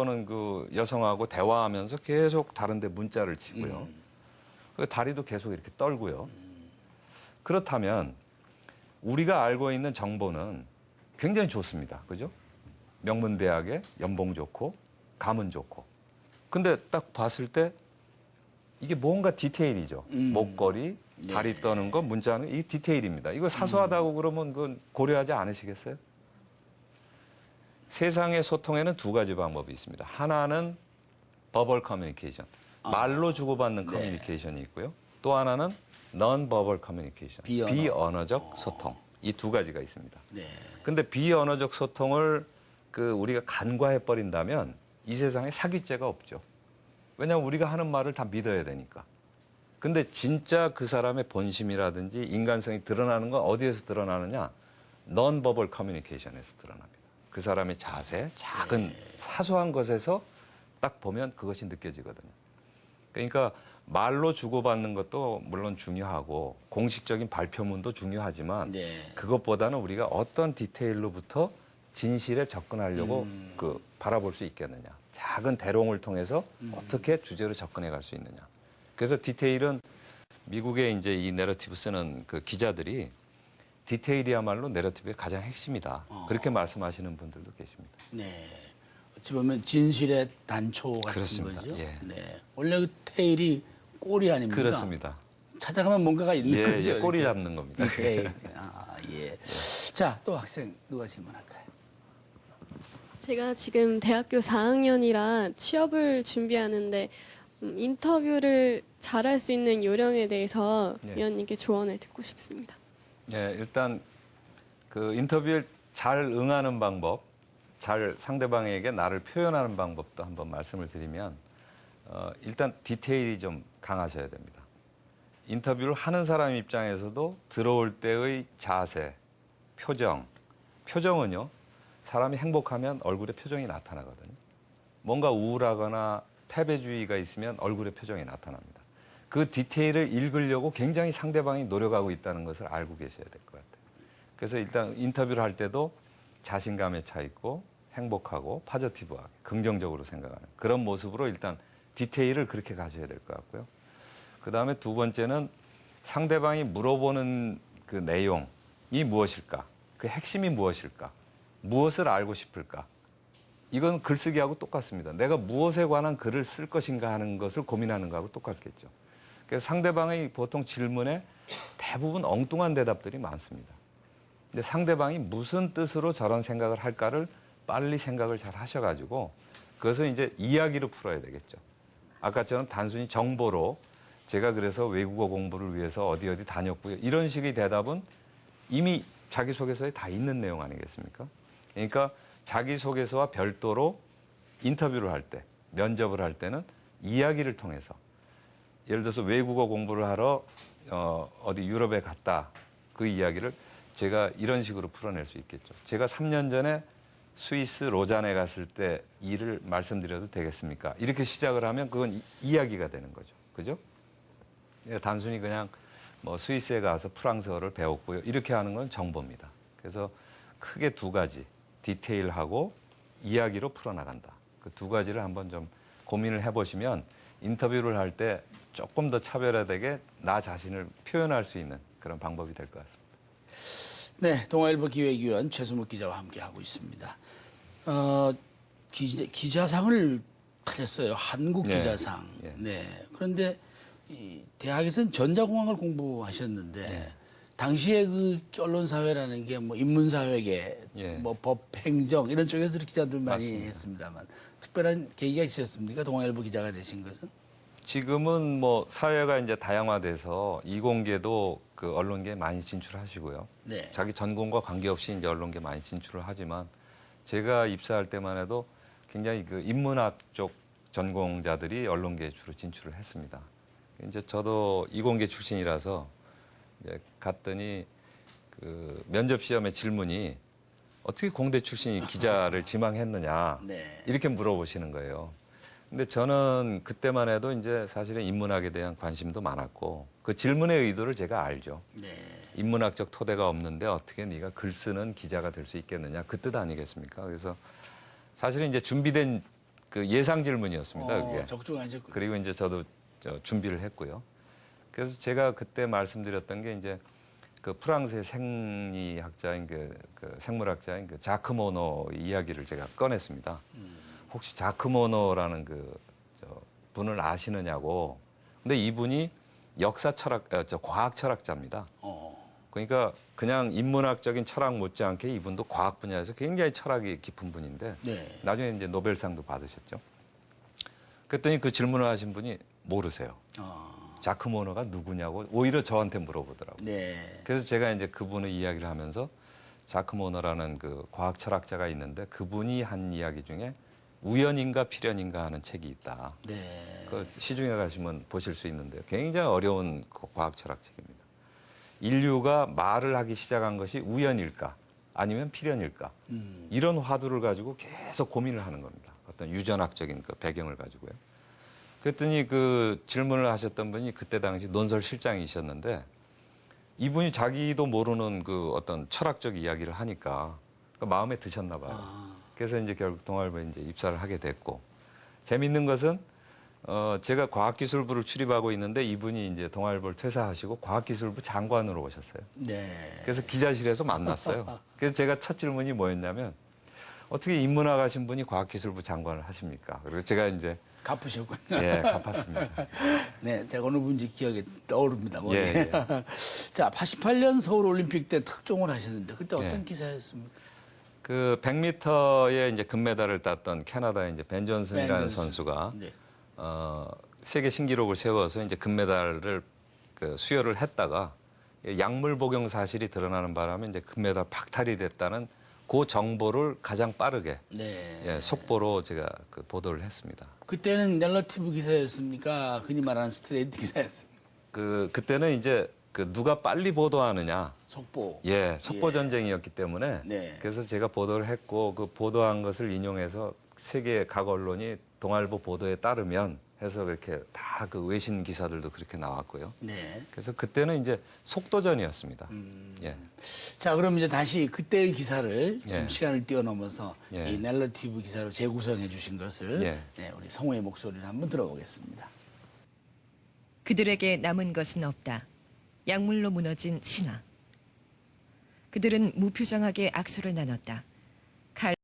저는 그 여성하고 대화하면서 계속 다른데 문자를 치고요. 그 다리도 계속 이렇게 떨고요. 그렇다면 우리가 알고 있는 정보는 굉장히 좋습니다. 그죠? 명문대학에 연봉 좋고 가문 좋고. 근데 딱 봤을 때 이게 뭔가 디테일이죠. 목걸이, 다리 떠는 거, 문자는 이게 디테일입니다. 이거 사소하다고 그러면 그건 고려하지 않으시겠어요? 세상의 소통에는 두 가지 방법이 있습니다. 하나는 버벌 커뮤니케이션, 말로 주고받는 커뮤니케이션이 있고요. 또 하나는 non-verbal communication, 비언어적 소통. 이 두 가지가 있습니다. 근데 비언어적 소통을 우리가 간과해 버린다면 이 세상에 사귀죄가 없죠. 왜냐하면 우리가 하는 말을 다 믿어야 되니까. 근데 진짜 그 사람의 본심이라든지 인간성이 드러나는 건 어디에서 드러나느냐? non-verbal communication에서 드러납니다. 그 사람의 자세, 작은 사소한 것에서 딱 보면 그것이 느껴지거든요. 그러니까 말로 주고받는 것도 물론 중요하고 공식적인 발표문도 중요하지만 그것보다는 우리가 어떤 디테일로부터 진실에 접근하려고 바라볼 수 있겠느냐. 작은 대롱을 통해서 어떻게 주제로 접근해 갈 수 있느냐. 그래서 디테일은 미국의 이제 이 내러티브 쓰는 그 기자들이 디테일이야말로 내러티브의 가장 핵심이다. 그렇게 말씀하시는 분들도 계십니다. 네. 어찌 보면 진실의 단초 같은 그렇습니다. 거죠. 예. 네. 원래 그 테일이 꼬리 아닙니까? 그렇습니다. 찾아가면 뭔가가 있는 거죠. 예, 꼬리 잡는 겁니다. 예. 예. 자, 또 학생 누가 질문할까요? 제가 지금 대학교 4학년이라 취업을 준비하는데 인터뷰를 잘할 수 있는 요령에 대해서 위원님께 조언을 듣고 싶습니다. 네, 일단 그 인터뷰에 잘 응하는 방법, 잘 상대방에게 나를 표현하는 방법도 한번 말씀을 드리면 일단 디테일이 좀 강하셔야 됩니다. 인터뷰를 하는 사람 입장에서도 들어올 때의 자세, 표정은요. 사람이 행복하면 얼굴에 표정이 나타나거든요. 뭔가 우울하거나 패배주의가 있으면 얼굴에 표정이 나타납니다. 그 디테일을 읽으려고 굉장히 상대방이 노력하고 있다는 것을 알고 계셔야 될 것 같아요. 그래서 일단 인터뷰를 할 때도 자신감에 차 있고 행복하고 파저티브하게 긍정적으로 생각하는 그런 모습으로 일단 디테일을 그렇게 가셔야 될 것 같고요. 그다음에 두 번째는 상대방이 물어보는 그 내용이 무엇일까? 그 핵심이 무엇일까? 무엇을 알고 싶을까? 이건 글쓰기하고 똑같습니다. 내가 무엇에 관한 글을 쓸 것인가 하는 것을 고민하는 거하고 똑같겠죠. 그래서 상대방의 보통 질문에 대부분 엉뚱한 대답들이 많습니다. 근데 상대방이 무슨 뜻으로 저런 생각을 할까를 빨리 생각을 잘 하셔가지고 그것을 이제 이야기로 풀어야 되겠죠. 아까처럼 단순히 정보로 제가 그래서 외국어 공부를 위해서 어디 다녔고요. 이런 식의 대답은 이미 자기소개서에 다 있는 내용 아니겠습니까? 그러니까 자기소개서와 별도로 인터뷰를 할 때, 면접을 할 때는 이야기를 통해서 예를 들어서 외국어 공부를 하러 어디 유럽에 갔다. 그 이야기를 제가 이런 식으로 풀어낼 수 있겠죠. 제가 3년 전에 스위스 로잔에 갔을 때 일을 말씀드려도 되겠습니까? 이렇게 시작을 하면 그건 이야기가 되는 거죠. 그죠? 단순히 그냥 뭐 스위스에 가서 프랑스어를 배웠고요. 이렇게 하는 건 정보입니다. 그래서 크게 두 가지, 디테일하고 이야기로 풀어나간다. 그 두 가지를 한번 좀 고민을 해보시면 인터뷰를 할 때 조금 더 차별화되게 나 자신을 표현할 수 있는 그런 방법이 될 것 같습니다. 네, 동아일보 기획위원 최수묵 기자와 함께하고 있습니다. 기자상을 타셨어요. 한국 기자상. 네. 그런데 대학에서는 전자공학을 공부하셨는데 당시에 그 언론사회라는 게 뭐 인문사회계, 뭐 법행정 이런 쪽에서 기자들 많이 맞습니다. 했습니다만 특별한 계기가 있으셨습니까? 동아일보 기자가 되신 것은? 지금은 뭐 사회가 이제 다양화돼서 이공계도 그 언론계에 많이 진출하시고요. 네. 자기 전공과 관계없이 이제 언론계 많이 진출을 하지만 제가 입사할 때만 해도 굉장히 그 인문학 쪽 전공자들이 언론계에 주로 진출을 했습니다. 이제 저도 이공계 출신이라서 이제 갔더니 그 면접 시험의 질문이 어떻게 공대 출신이 기자를 지망했느냐 이렇게 물어보시는 거예요. 근데 저는 그때만 해도 이제 사실은 인문학에 대한 관심도 많았고 그 질문의 의도를 제가 알죠. 인문학적 토대가 없는데 어떻게 네가 글 쓰는 기자가 될 수 있겠느냐 그 뜻 아니겠습니까? 그래서 사실은 이제 준비된 그 예상 질문이었습니다. 그게. 적중하셨군요. 그리고 이제 저도 준비를 했고요. 그래서 제가 그때 말씀드렸던 게 이제 그 프랑스의 생리학자인 그 생물학자인 그 자크 모노 이야기를 제가 꺼냈습니다. 혹시 자크 모노라는 분을 아시느냐고. 근데 이분이 역사 철학, 과학 철학자입니다. 그러니까 그냥 인문학적인 철학 못지않게 이분도 과학 분야에서 굉장히 철학이 깊은 분인데 네. 나중에 이제 노벨상도 받으셨죠. 그랬더니 그 질문을 하신 분이 모르세요. 자크 모너가 누구냐고 오히려 저한테 물어보더라고요. 네. 그래서 제가 이제 그분의 이야기를 하면서 자크 모너라는 그 과학 철학자가 있는데 그분이 한 이야기 중에 우연인가 필연인가 하는 책이 있다. 네. 그 시중에 가시면 보실 수 있는데요. 굉장히 어려운 과학 철학 책입니다. 인류가 말을 하기 시작한 것이 우연일까 아니면 필연일까 이런 화두를 가지고 계속 고민을 하는 겁니다. 어떤 유전학적인 그 배경을 가지고요. 그랬더니 그 질문을 하셨던 분이 그때 당시 논설 실장이셨는데 이분이 자기도 모르는 그 어떤 철학적 이야기를 하니까 마음에 드셨나 봐요. 그래서 이제 결국 동아일보에 이제 입사를 하게 됐고 재밌는 것은 제가 과학기술부를 출입하고 있는데 이분이 이제 동아일보를 퇴사하시고 과학기술부 장관으로 오셨어요. 네. 그래서 기자실에서 만났어요. 그래서 제가 첫 질문이 뭐였냐면 어떻게 인문학 하신 분이 과학기술부 장관을 하십니까? 그리고 제가 이제 갚으셨군요. 예, 갚았습니다. 네, 제가 어느 분인지 기억에 떠오릅니다. 예, 예. 자, 88년 서울올림픽 때 특종을 하셨는데 그때 어떤 예. 기사였습니까? 그 100m에 이제 금메달을 땄던 캐나다의 이제 벤 존슨이라는 벤 존슨. 선수가 네. 세계 신기록을 세워서 이제 금메달을 그 수여를 했다가 약물 복용 사실이 드러나는 바람에 이제 금메달 박탈이 됐다는 그 정보를 가장 빠르게 네. 예, 속보로 제가 그 보도를 했습니다. 그때는 넬러티브 기사였습니까? 흔히 말하는 스트레이트 기사였습니까? 그때는 이제 그 누가 빨리 보도하느냐. 속보. 예, 속보 전쟁이었기 때문에 네. 그래서 제가 보도를 했고 그 보도한 것을 인용해서 세계 각 언론이 동아일보 보도에 따르면 해서 그렇게 다 그 외신 기사들도 그렇게 나왔고요. 네. 그래서 그때는 이제 속도전이었습니다. 예. 자, 그럼 이제 다시 그때의 기사를 좀 예. 시간을 뛰어넘어서 예. 이 넬러티브 기사로 재구성해 주신 것을 예. 네, 우리 성우의 목소리를 한번 들어보겠습니다. 그들에게 남은 것은 없다. 약물로 무너진 신화. 그들은 무표정하게 악수를 나눴다.